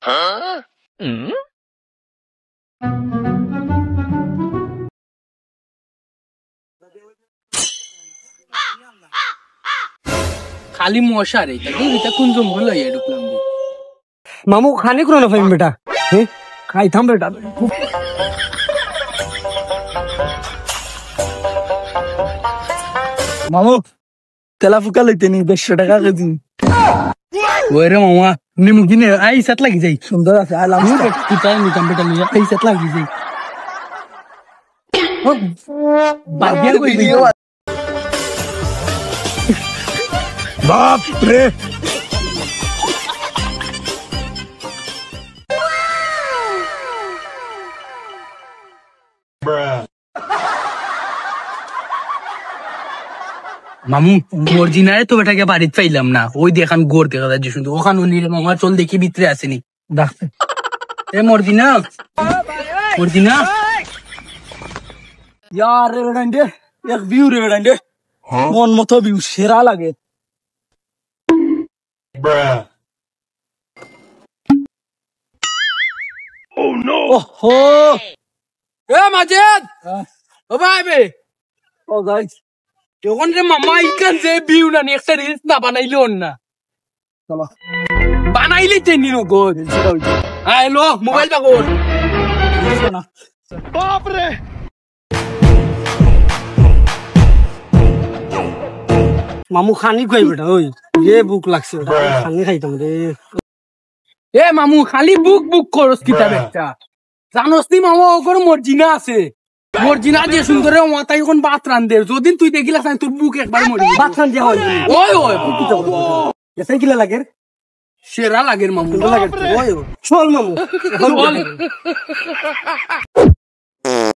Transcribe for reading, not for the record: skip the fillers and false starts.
खाली मशा रे कोण जंगल ढुकलाम मामू खाने करो ना भाई बेटा खाई थांब बेटा मामू त्याला फुका लागते नाही 200 টাকা কেজি रे मामा निमकीने आईसात लागी जाई सुंदर আছে आला तू काय मी बेटा मी आईसात लागी जाई भाग्या कोई बाप रे মামু মর্জিনারে তো বেটাকে বাড়িতে পাইলাম না ওই দেখান গোর দেখা যাচ্ছে শুধু ওখানে নীল মামা চল দেখি ভিতরে আসেনি ডাকতে এ মর্জিনা মর্জিনা यार रे बेटा एक व्यू रे बेटा मन मतो व्यू सेरा লাগে Oh no! ओहो ए माजिद ও ভাই বে ও গাইস যখন রে মামা ইকান যে ভিউ না একটা রিলস না বানাইলো না চলো বানাইলে তেনি নো গো আই লো মোবাইল টা গোল না বাপ রে মামু খানি কই বেটা ওই ये भूख লাগছে খানি খাইতাম রে এ মামু খালি বুক বুক করস কিতা একটা জানোস নি মামা ওগর মর্জিনা আছে মর্জিনা যে সুন্দর মাথায় এখন ভাত রান্ধে যদিন তুই দেখিলাস তোর বুক একবার মরি ভাত রান্ধে হয় ওই ওই এসে কিলা লাগে সেরা লাগের মামু লাগে ওই চল মামু